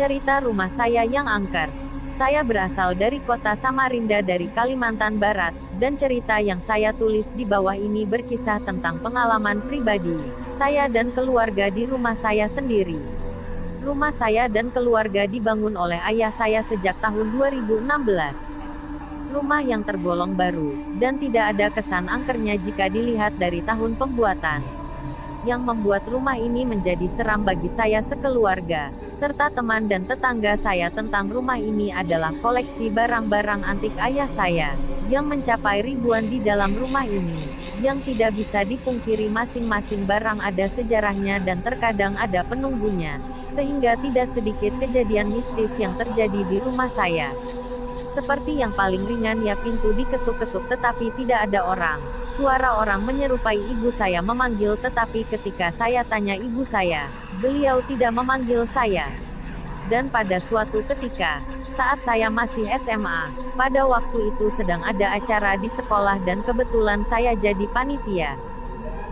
Cerita rumah saya yang angker. Saya berasal dari kota Samarinda dari Kalimantan Barat, dan cerita yang saya tulis di bawah ini berkisah tentang pengalaman pribadi saya dan keluarga di rumah saya sendiri. Rumah saya dan keluarga dibangun oleh ayah saya sejak tahun 2016. Rumah yang tergolong baru, dan tidak ada kesan angkernya jika dilihat dari tahun pembuatan. Yang membuat rumah ini menjadi seram bagi saya sekeluarga, serta teman dan tetangga saya tentang rumah ini adalah koleksi barang-barang antik ayah saya, yang mencapai ribuan di dalam rumah ini, yang tidak bisa dipungkiri masing-masing barang ada sejarahnya dan terkadang ada penunggunya, sehingga tidak sedikit kejadian mistis yang terjadi di rumah saya. Seperti yang paling ringan ya pintu diketuk-ketuk tetapi tidak ada orang. Suara orang menyerupai ibu saya memanggil tetapi ketika saya tanya ibu saya, beliau tidak memanggil saya. Dan pada suatu ketika, saat saya masih SMA, pada waktu itu sedang ada acara di sekolah dan kebetulan saya jadi panitia.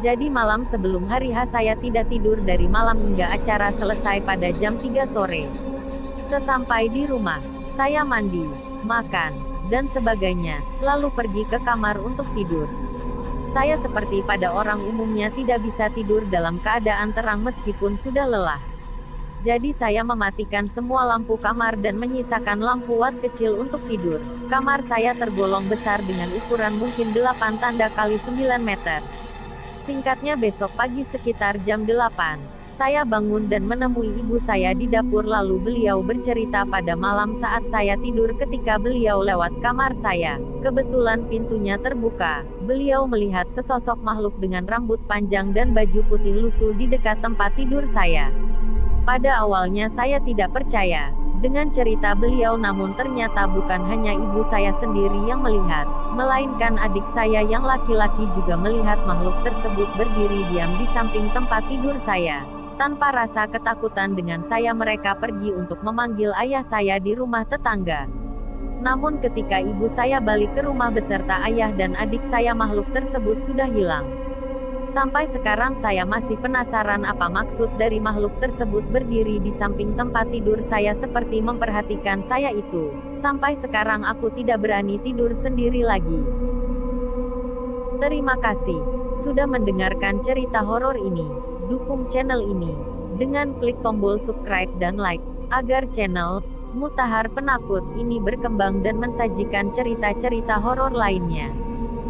Jadi malam sebelum hari H saya tidak tidur dari malam hingga acara selesai pada jam 3 sore. Sesampai di rumah, saya mandi, makan, dan sebagainya, lalu pergi ke kamar untuk tidur. Saya seperti pada orang umumnya tidak bisa tidur dalam keadaan terang meskipun sudah lelah. Jadi saya mematikan semua lampu kamar dan menyisakan lampu watt kecil untuk tidur. Kamar saya tergolong besar dengan ukuran mungkin 8 tanda kali 9 meter. Singkatnya besok pagi sekitar jam 8. Saya bangun dan menemui ibu saya di dapur lalu beliau bercerita pada malam saat saya tidur ketika beliau lewat kamar saya. Kebetulan pintunya terbuka. Beliau melihat sesosok makhluk dengan rambut panjang dan baju putih lusuh di dekat tempat tidur saya. Pada awalnya saya tidak percaya dengan cerita beliau namun ternyata bukan hanya ibu saya sendiri yang melihat, melainkan adik saya yang laki-laki juga melihat makhluk tersebut berdiri diam di samping tempat tidur saya. Tanpa rasa ketakutan dengan saya mereka pergi untuk memanggil ayah saya di rumah tetangga. Namun ketika ibu saya balik ke rumah beserta ayah dan adik saya makhluk tersebut sudah hilang. Sampai sekarang saya masih penasaran apa maksud dari makhluk tersebut berdiri di samping tempat tidur saya seperti memperhatikan saya itu. Sampai sekarang aku tidak berani tidur sendiri lagi. Terima kasih sudah mendengarkan cerita horor ini. Dukung channel ini dengan klik tombol subscribe dan like, agar channel Mutahar Penakut ini berkembang dan mensajikan cerita-cerita horor lainnya.